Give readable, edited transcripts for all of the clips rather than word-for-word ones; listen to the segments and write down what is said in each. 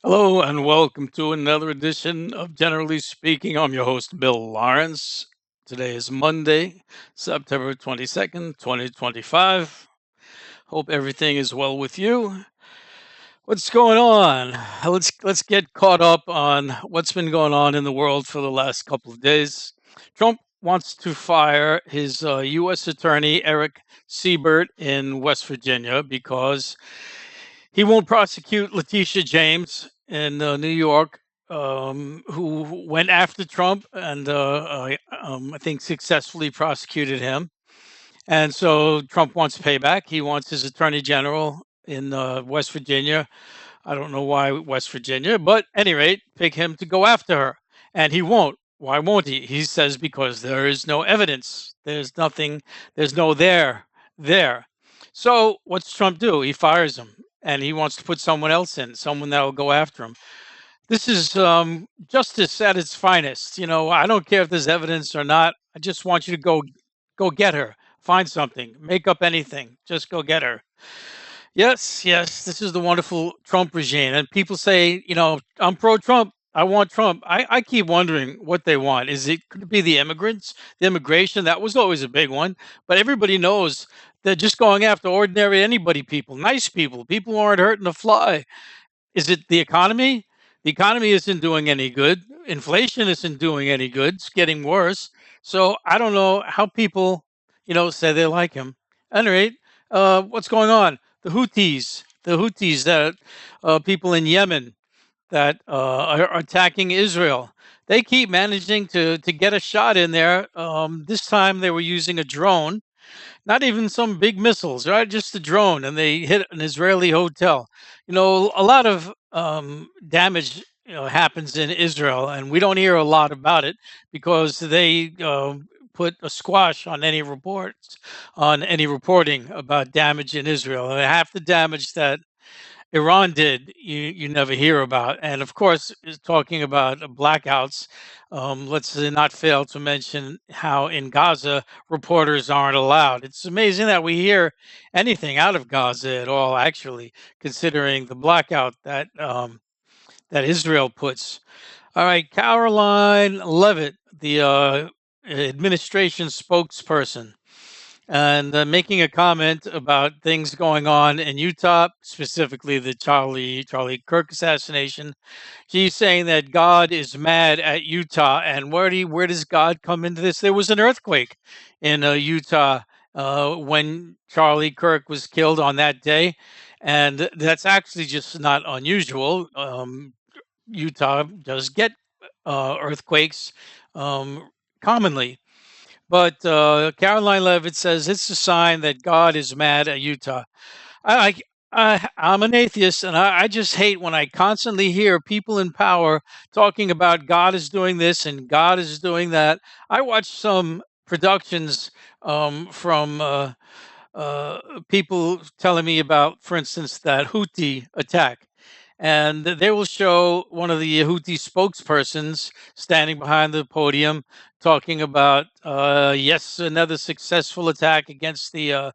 Hello and welcome to another edition of Generally Speaking. I'm your host, Bill Lawrence. Today is Monday, September 22nd, 2025. Hope everything is well with you. What's going on? Let's get caught up on what's been going on in the world for the last couple of days. Trump wants to fire his U.S. Attorney Eric Siebert in West Virginia because he won't prosecute Letitia James in New York, who went after Trump and I think successfully prosecuted him. And so Trump wants payback. He wants his attorney general in West Virginia. I don't know why West Virginia, but at any rate, pick him to go after her. And he won't. Why won't he? He says because there is no evidence. There's nothing, there's no there. So what's Trump do? He fires him and he wants to put someone else in, someone that will go after him. This is justice at its finest. I don't care if there's evidence or not. I just want you to go get her. Find something. Make up anything. Just go get her. Yes, yes, this is the wonderful Trump regime. And people say, I'm pro Trump. I want Trump. I keep wondering what they want. Could it be the immigrants, the immigration? That was always a big one. But everybody knows they're just going after ordinary anybody people, nice people who aren't hurting a fly. Is it the economy? The economy isn't doing any good. Inflation isn't doing any good. It's getting worse. So I don't know how people, say they like him. At any rate, what's going on? The Houthis that people in Yemen that are attacking Israel. They keep managing to get a shot in there. This time they were using a drone, not even some big missiles, right? Just a drone, and they hit an Israeli hotel. A lot of damage happens in Israel, and we don't hear a lot about it because they put a squash on any reports, on any reporting about damage in Israel. And half the damage that Iran did, you never hear about. And of course, talking about blackouts, let's not fail to mention how in Gaza reporters aren't allowed. It's amazing that we hear anything out of Gaza at all, actually, considering the blackout that Israel puts. All right, Caroline Levitt, the administration spokesperson, and making a comment about things going on in Utah, specifically the Charlie Kirk assassination. She's saying that God is mad at Utah, and where does God come into this? There was an earthquake in Utah when Charlie Kirk was killed on that day, and that's actually just not unusual. Utah does get earthquakes commonly. But Caroline Levitt says it's a sign that God is mad at Utah. I, I'm an atheist, and I just hate when I constantly hear people in power talking about God is doing this and God is doing that. I watched some productions from people telling me about, for instance, that Houthi attack. And they will show one of the Houthi spokespersons standing behind the podium talking about, yes, another successful attack against the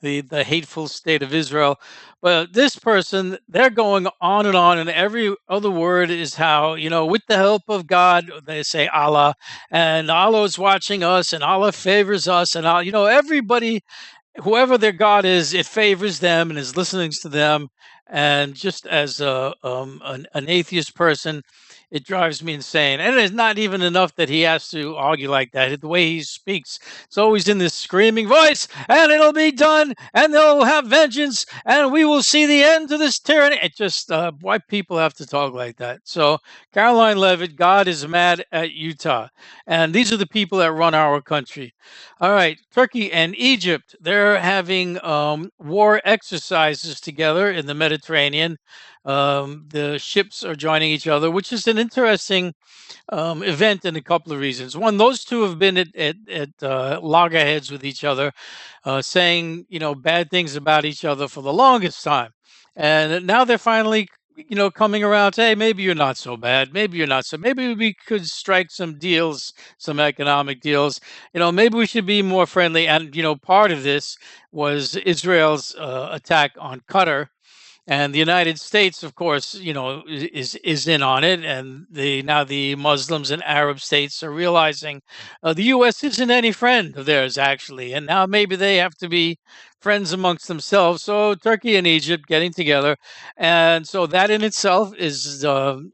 hateful state of Israel. But this person, they're going on, and every other word is how, with the help of God, they say Allah, and Allah is watching us, and Allah favors us, and all, everybody, whoever their God is, it favors them and is listening to them. And just as an atheist person, it drives me insane. And it's not even enough that he has to argue like that. The way he speaks, it's always in this screaming voice, and it'll be done, and they'll have vengeance, and we will see the end to this tyranny. It just, why people have to talk like that. So, Caroline Levitt, God is mad at Utah. And these are the people that run our country. All right, Turkey and Egypt, they're having war exercises together in the Mediterranean. The ships are joining each other, which is an interesting event in a couple of reasons. One, those two have been at loggerheads with each other, saying bad things about each other for the longest time, and now they're finally coming around to, hey, maybe you're not so bad, maybe you're not so, maybe we could strike some deals, some economic deals, maybe we should be more friendly. And part of this was Israel's attack on Qatar, And the United States, of course, is in on it, and the Muslims and Arab states are realizing the U.S. isn't any friend of theirs actually, and now maybe they have to be friends amongst themselves. So Turkey and Egypt getting together, and so that in itself is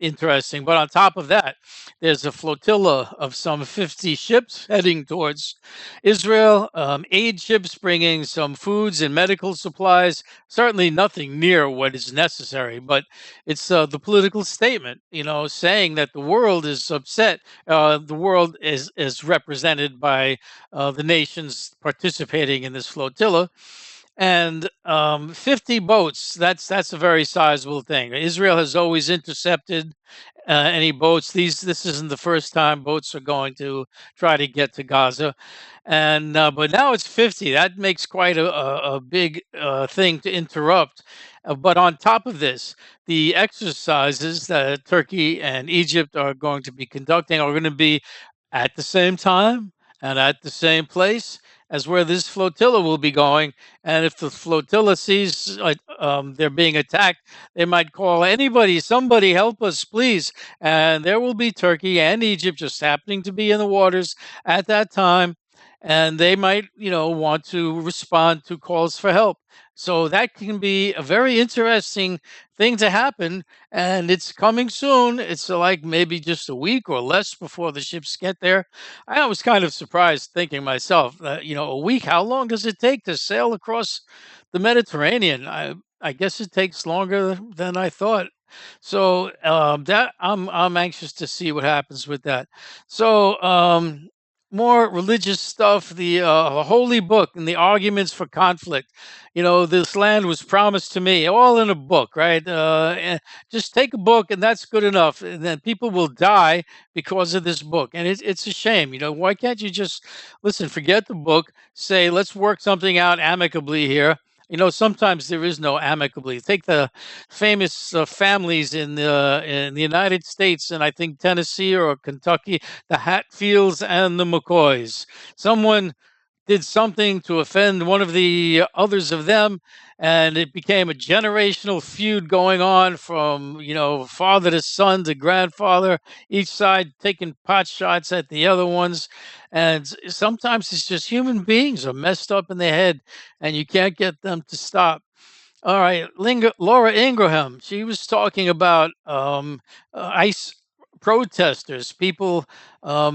interesting. But on top of that, there's a flotilla of some 50 ships heading towards Israel, aid ships bringing some foods and medical supplies. Certainly nothing near what is necessary, but it's the political statement, saying that the world is upset. The world is represented by the nations participating in this flotilla, and 50 boats. That's a very sizable thing. Israel has always intercepted any boats. This isn't the first time boats are going to try to get to Gaza, and but now it's 50. That makes quite a big thing to interrupt. But on top of this, the exercises that Turkey and Egypt are going to be conducting are going to be at the same time and at the same place as where this flotilla will be going. And if the flotilla sees they're being attacked, they might call anybody, somebody help us, please. And there will be Turkey and Egypt just happening to be in the waters at that time. And they might, want to respond to calls for help. So that can be a very interesting thing to happen. And it's coming soon. It's like maybe just a week or less before the ships get there. I was kind of surprised thinking myself, a week, how long does it take to sail across the Mediterranean? I guess it takes longer than I thought. So that I'm anxious to see what happens with that. So more religious stuff, the holy book and the arguments for conflict. This land was promised to me, all in a book, right? And just take a book, and that's good enough. And then people will die because of this book, and it's a shame. Why can't you just listen? Forget the book. Say, let's work something out amicably here. Sometimes there is no amicably. Take the famous families in the United States, and I think Tennessee or Kentucky, the Hatfields and the McCoys. Someone did something to offend one of the others of them, and it became a generational feud going on from father to son to grandfather, each side taking pot shots at the other ones. And sometimes it's just human beings are messed up in the head, and you can't get them to stop. All right, Laura Ingraham. She was talking about ICE protesters, people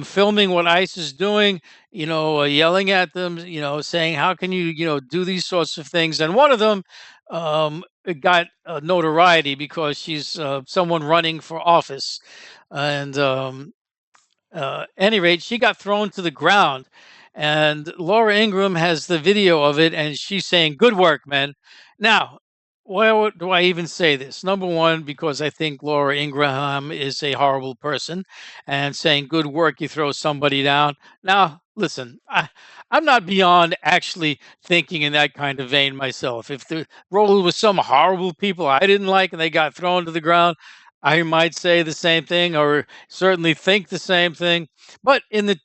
filming what ICE is doing, yelling at them, saying, "How can you, do these sorts of things?" And one of them it got notoriety because she's someone running for office, and any rate, she got thrown to the ground. And Laura Ingraham has the video of it, and she's saying, "Good work, man." Now, why do I even say this? Number one, because I think Laura Ingraham is a horrible person, and saying "good work," you throw somebody down. Now, listen, I'm not beyond actually thinking in that kind of vein myself. If the role was some horrible people I didn't like and they got thrown to the ground, I might say the same thing or certainly think the same thing. But in the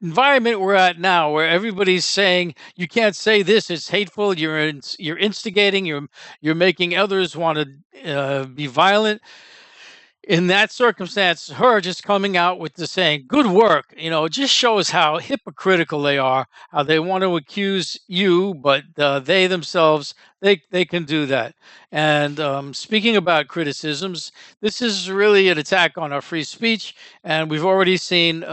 environment we're at now, where everybody's saying you can't say this, it's hateful, you're instigating, you're making others want to be violent. In that circumstance, her just coming out with the saying "good work," just shows how hypocritical they are. How they want to accuse you, but they themselves they can do that. And speaking about criticisms, this is really an attack on our free speech, and we've already seen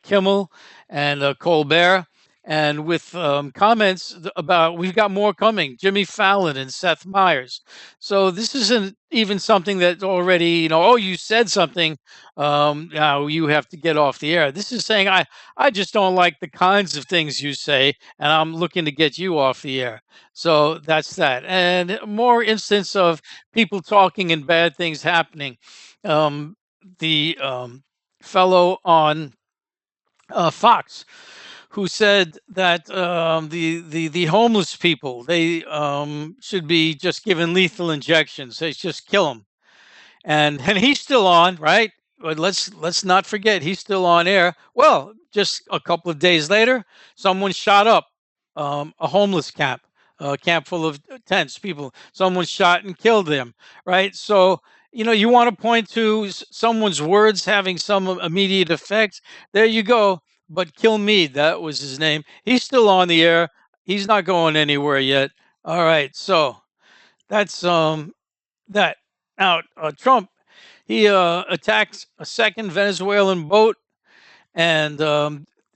Kimmel and Colbert, and with comments about we've got more coming, Jimmy Fallon and Seth Meyers. So this isn't even something that already, oh, you said something, now you have to get off the air. This is saying I just don't like the kinds of things you say, and I'm looking to get you off the air. So that's that. And more instance of people talking and bad things happening. The fellow on Fox, who said that the homeless people they should be just given lethal injections. They just kill them, and he's still on, right? But let's not forget he's still on air. Well, just a couple of days later, someone shot up a homeless camp a camp full of tents, people, someone shot and killed them, right? So, you want to point to someone's words having some immediate effect. There you go. But Kilmeade, that was his name. He's still on the air. He's not going anywhere yet. All right. So that's that. Now, Trump, he attacks a second Venezuelan boat, and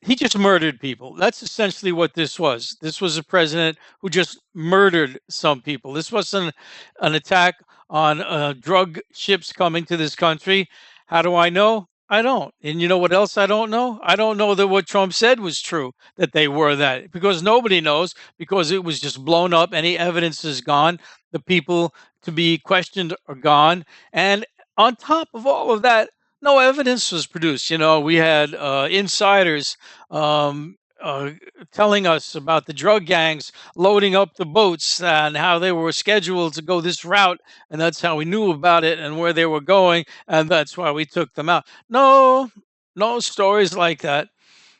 he just murdered people. That's essentially what this was. This was a president who just murdered some people. This wasn't an attack on drug ships coming to this country. How do I know? I don't. And you know what else I don't know? I don't know that what Trump said was true, that they were that, because nobody knows, because it was just blown up. Any evidence is gone. The people to be questioned are gone. And on top of all of that, no evidence was produced. We had insiders um, uh, telling us about the drug gangs loading up the boats and how they were scheduled to go this route, and that's how we knew about it and where they were going, and that's why we took them out. No, no stories like that.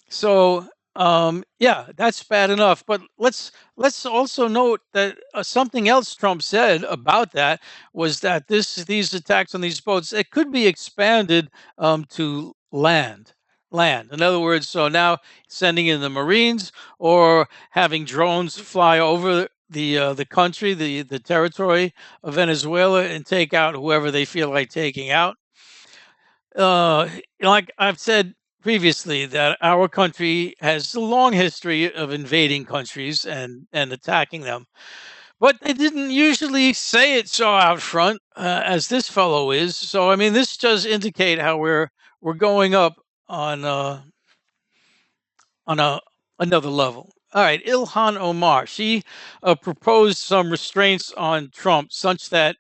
So, yeah, that's bad enough. But let's also note that something else Trump said about that was that these attacks on these boats, it could be expanded to land. Land. In other words, so now sending in the Marines or having drones fly over the country, the territory of Venezuela, and take out whoever they feel like taking out. uh, like I've said previously, that our country has a long history of invading countries and attacking them, but they didn't usually say it so out front as this fellow is. So I mean, this does indicate how we're going up on on a another level. All right, Ilhan Omar, she proposed some restraints on Trump, such that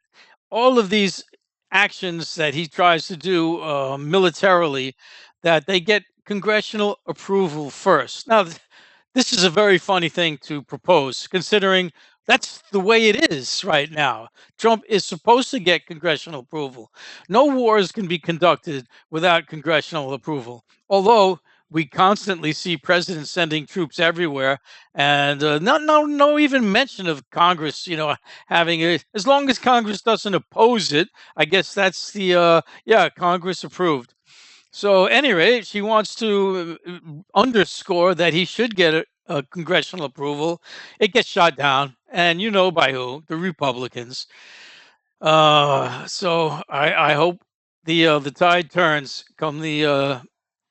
all of these actions that he tries to do militarily, that they get congressional approval first. Now, this is a very funny thing to propose, considering that's the way it is right now. Trump is supposed to get congressional approval. No wars can be conducted without congressional approval, although we constantly see presidents sending troops everywhere, and no even mention of Congress. Having it, as long as Congress doesn't oppose it. I guess that's the yeah, Congress approved. So, anyway, she wants to underscore that he should get a congressional approval. It gets shot down, and you know by who? The Republicans. So I hope the tide turns come the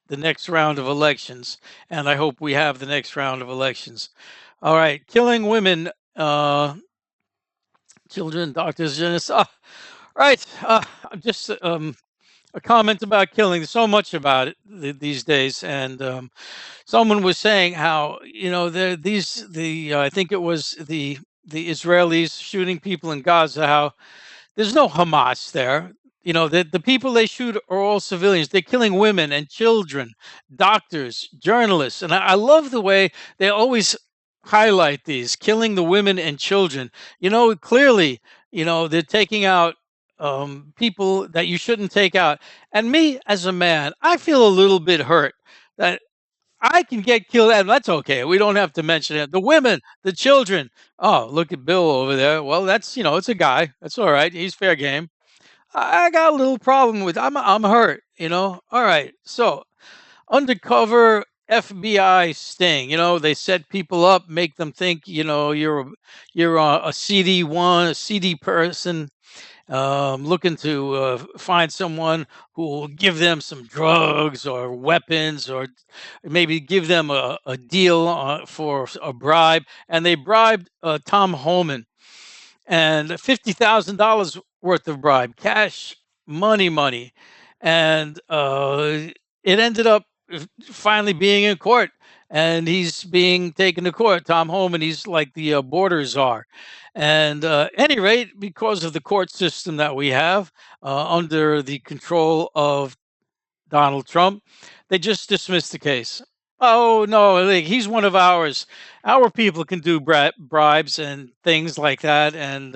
next round of elections, and I hope we have the next round of elections. All right, killing women, children, doctors, genocide. Right, just a comment about killing. There's so much about it these days, and someone was saying how the I think it was the Israelis shooting people in Gaza. How there's no Hamas there. The people they shoot are all civilians. They're killing women and children, doctors, journalists, and I love the way they always highlight these killing the women and children. Clearly, they're taking out people that you shouldn't take out. And me as a man, I feel a little bit hurt that I can get killed, and that's okay. We don't have to mention it. The women, the children. Oh, look at Bill over there. Well, that's it's a guy. That's all right. He's fair game. I got a little problem with. I'm hurt. All right. So undercover FBI sting. They set people up, make them think you're a CD1, a CD person, looking to find someone who will give them some drugs or weapons, or maybe give them a deal for a bribe. And they bribed Tom Homan, and $50,000 worth of bribe, cash, money. And it ended up finally being in court, and he's being taken to court. Tom Homan, he's like the border czar. And any rate, because of the court system that we have under the control of Donald Trump, they just dismissed the case. Oh no, like, he's one of ours. Our people can do bribes and things like that, and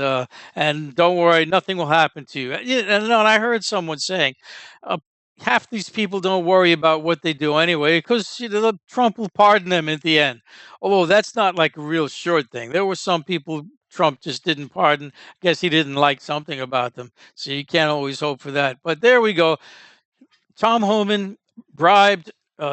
don't worry, nothing will happen to you. And I heard someone saying, uh, half these people don't worry about what they do anyway because Trump will pardon them at the end. Although that's not like a real sure thing. There were some people Trump just didn't pardon. Guess he didn't like something about them. So you can't always hope for that. But there we go. Tom Homan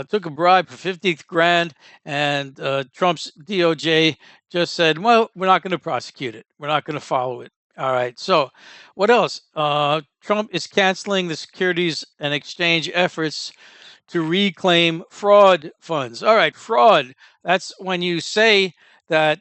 took a bribe for 50 grand, and Trump's DOJ just said, well, we're not going to prosecute it. We're not going to follow it. All right. So, what else? Trump is canceling the Securities and Exchange efforts to reclaim fraud funds. All right, fraud. That's when you say that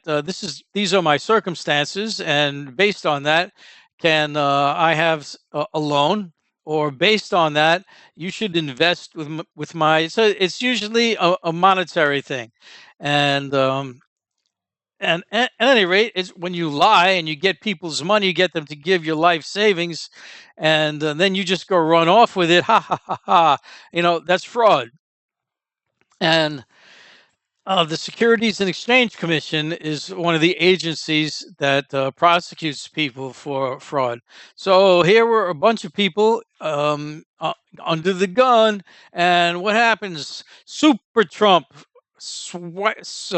these are my circumstances, and based on that, can I have a loan? Or based on that, you should invest with my. So it's usually a monetary thing, and at any rate, it's when you lie and you get people's money, you get them to give your life savings, and then you just go run off with it. Ha ha ha ha! That's fraud. And the Securities and Exchange Commission is one of the agencies that prosecutes people for fraud. So here were a bunch of people under the gun, and what happens? Super Trump swipes,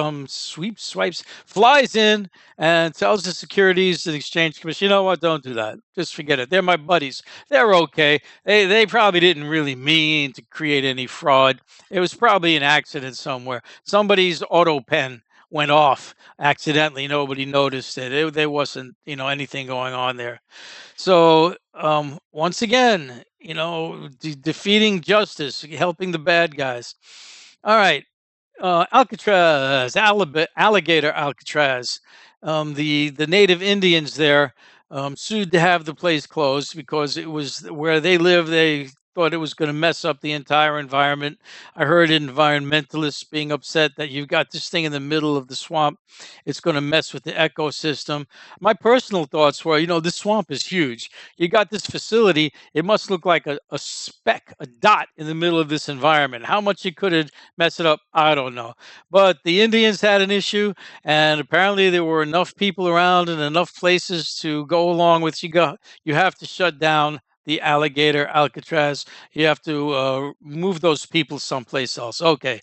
flies in and tells the Securities and Exchange Commission, you know what? Don't do that. Just forget it. They're my buddies. They're okay. They probably didn't really mean to create any fraud. It was probably an accident somewhere. Somebody's auto pen went off accidentally. Nobody noticed it. There wasn't, anything going on there. So once again, defeating justice, helping the bad guys. All right. Alcatraz, alligator Alcatraz. The native Indians there sued to have the place closed because it was where they live. They thought it was going to mess up the entire environment. I heard environmentalists being upset that you've got this thing in the middle of the swamp. It's going to mess with the ecosystem. My personal thoughts were, this swamp is huge. You got this facility. It must look like a speck, a dot in the middle of this environment. How much you could have messed it up, I don't know. But the Indians had an issue, and apparently there were enough people around and enough places to go along with. You have to shut down the alligator Alcatraz. You have to move those people someplace else. Okay.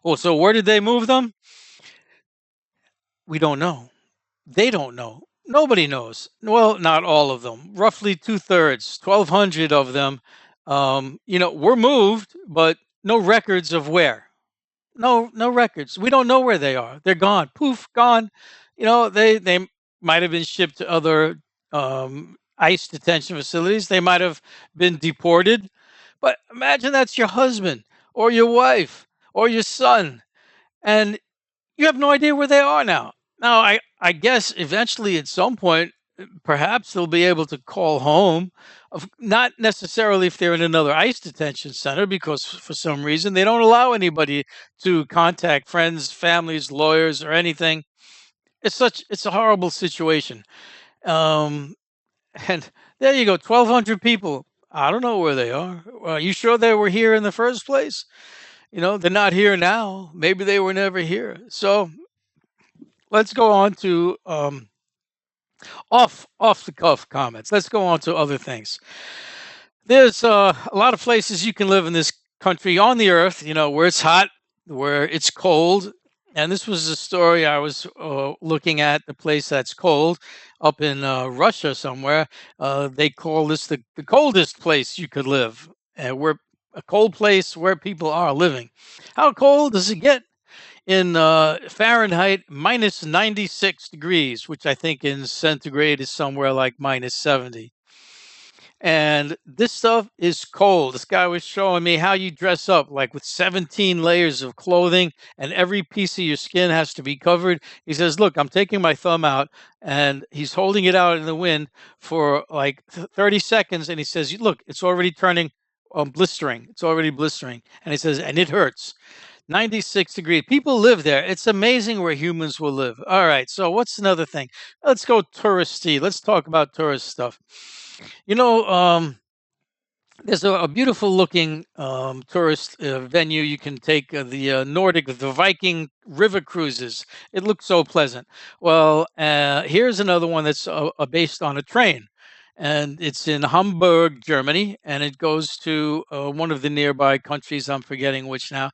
Well, so where did they move them? We don't know. They don't know. Nobody knows. Well, not all of them. Roughly 2/3, 1,200 of them, were moved, but no records of where. No records. We don't know where they are. They're gone. Poof, gone. They might have been shipped to other ICE detention facilities. They might have been deported. But imagine that's your husband or your wife or your son, and you have no idea where they are now. Now, I guess eventually at some point, perhaps they'll be able to call home. Not necessarily if they're in another ICE detention center, because for some reason they don't allow anybody to contact friends, families, lawyers, or anything. It's a horrible situation. Um, and there you go, 1,200 people. I don't know where they are. Are you sure they were here in the first place? They're not here now. Maybe they were never here. So let's go on to off the cuff comments. Let's go on to other things. There's a lot of places you can live in this country on the earth, where it's hot, where it's cold. And this was a story I was looking at, the place that's cold up in Russia somewhere. They call this the coldest place you could live, where a cold place where people are living. How cold does it get? In Fahrenheit, minus 96 degrees, which I think in centigrade is somewhere like minus 70. And this stuff is cold. This guy was showing me how you dress up, like with 17 layers of clothing, and every piece of your skin has to be covered. He says, look, I'm taking my thumb out, and he's holding it out in the wind for like 30 seconds. And he says, look, it's already turning blistering. It's already blistering. And he says, and it hurts. 96 degrees. People live there. It's amazing where humans will live. All right. So what's another thing? Let's go touristy. Let's talk about tourist stuff. There's a beautiful looking tourist venue. You can take the Viking river cruises. It looks so pleasant. Well, here's another one that's based on a train. and it's in Hamburg, Germany, and it goes to one of the nearby countries. I'm forgetting which now.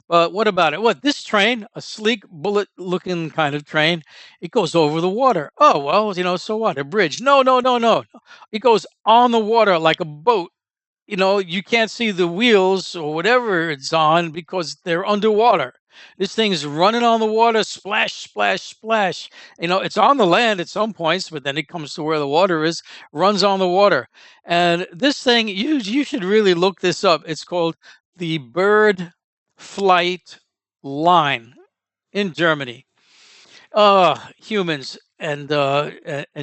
But what about it? What this train, a sleek bullet-looking kind of train, it goes over the water. Oh well, so what? A bridge? No, no, no, no. It goes on the water like a boat. You can't see the wheels or whatever it's on because they're underwater. This thing's running on the water, splash, splash, splash. It's on the land at some points, but then it comes to where the water is, runs on the water. And this thing, you should really look this up. It's called the Bird Flight Line in Germany. Humans and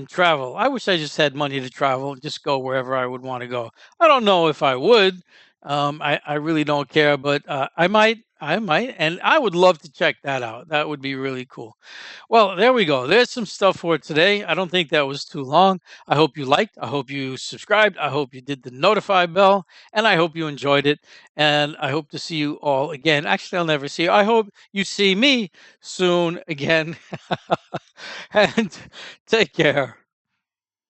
travel. I wish I just had money to travel and just go wherever I would want to go. I don't know if I would. I really don't care, but I might. I might, and I would love to check that out. That would be really cool. Well, there we go. There's some stuff for today. I don't think that was too long. I hope you liked. I hope you subscribed. I hope you did the notify bell, and I hope you enjoyed it. And I hope to see you all again. Actually, I'll never see you. I hope you see me soon again. And take care.